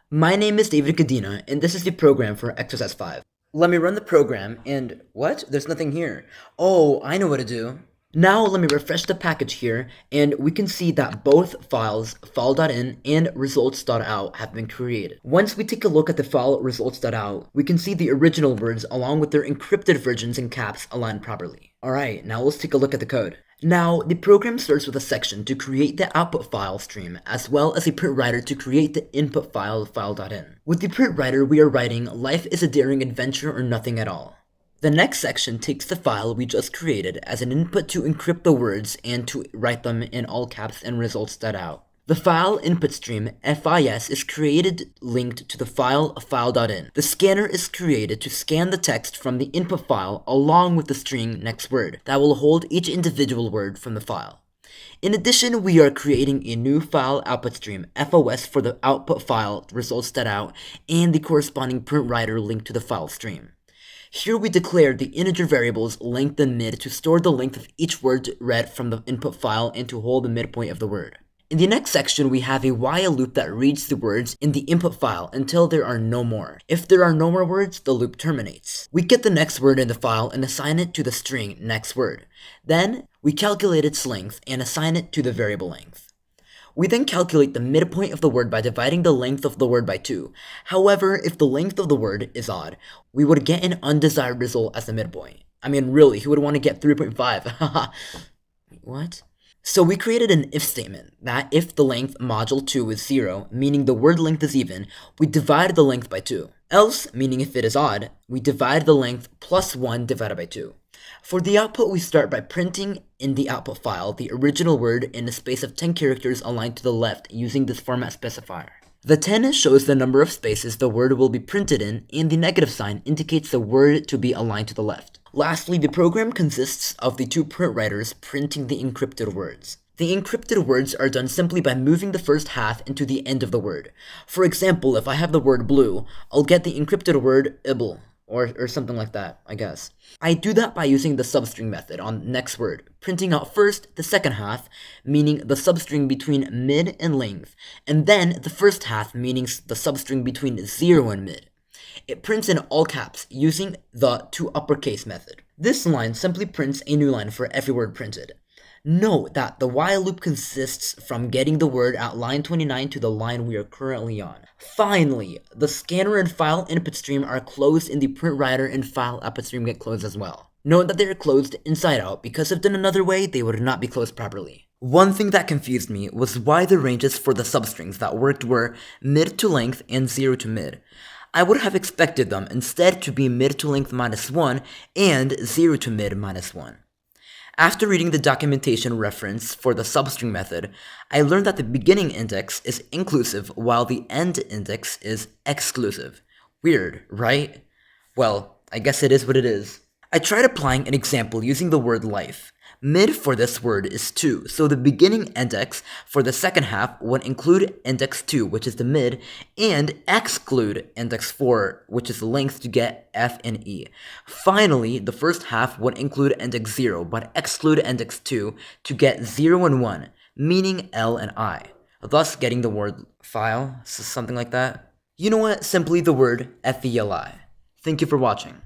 My name is David Cadena, and this is the program for exercise 5. Let me run the program, and what? There's nothing here. Oh, I know what to do. Now let me refresh the package here, and we can see that both files, file.in and results.out, have been created. Once we take a look at the file results.out, we can see the original words along with their encrypted versions in caps aligned properly. Alright, now let's take a look at the code. Now, the program starts with a section to create the output file stream, as well as a print writer to create the input file, file.in. With the print writer, we are writing, "Life is a daring adventure or nothing at all." The next section takes the file we just created as an input to encrypt the words and to write them in all caps and results.out. The file input stream, FIS, is created linked to the file file.in. The scanner is created to scan the text from the input file along with the string next word that will hold each individual word from the file. In addition, we are creating a new file output stream, FOS, for the output file results.out and the corresponding print writer linked to the file stream. Here we declare the integer variables length and mid to store the length of each word read from the input file and to hold the midpoint of the word. In the next section, we have a while loop that reads the words in the input file until there are no more. If there are no more words, the loop terminates. We get the next word in the file and assign it to the string next word. Then, we calculate its length and assign it to the variable length. We then calculate the midpoint of the word by dividing the length of the word by 2. However, if the length of the word is odd, we would get an undesired result as the midpoint. I mean, really, who would want to get 3.5? Haha. What? So we created an if statement that if the length module 2 is 0, meaning the word length is even, we divide the length by 2. Else, meaning if it is odd, we divide the length plus 1 divided by 2. For the output, we start by printing in the output file the original word in a space of 10 characters aligned to the left using this format specifier. The 10 shows the number of spaces the word will be printed in, and the negative sign indicates the word to be aligned to the left. Lastly, the program consists of the two print writers printing the encrypted words. The encrypted words are done simply by moving the first half into the end of the word. For example, if I have the word blue, I'll get the encrypted word ibl, or something like that, I guess. I do that by using the substring method on next word, printing out first the second half, meaning the substring between mid and length, and then the first half, meaning the substring between 0 and mid. It prints in all caps using the toUpperCase method. This line simply prints a new line for every word printed. Note that the while loop consists from getting the word at line 29 to the line we are currently on. Finally, the scanner and file input stream are closed and the print writer and file output stream get closed as well. Note that they are closed inside out because if done another way, they would not be closed properly. One thing that confused me was why the ranges for the substrings that worked were mid to length and 0 to mid. I would have expected them instead to be mid to length -1 and 0 to mid -1. After reading the documentation reference for the substring method, I learned that the beginning index is inclusive while the end index is exclusive. Weird, right? Well, I guess it is what it is. I tried applying an example using the word life. Mid for this word is 2, so the beginning index for the second half would include index 2, which is the mid, and exclude index 4, which is the length to get F and E. Finally, the first half would include index 0, but exclude index 2 to get 0 and 1, meaning L and I, thus getting the word file, something like that. You know what? Simply the word FELI. Thank you for watching.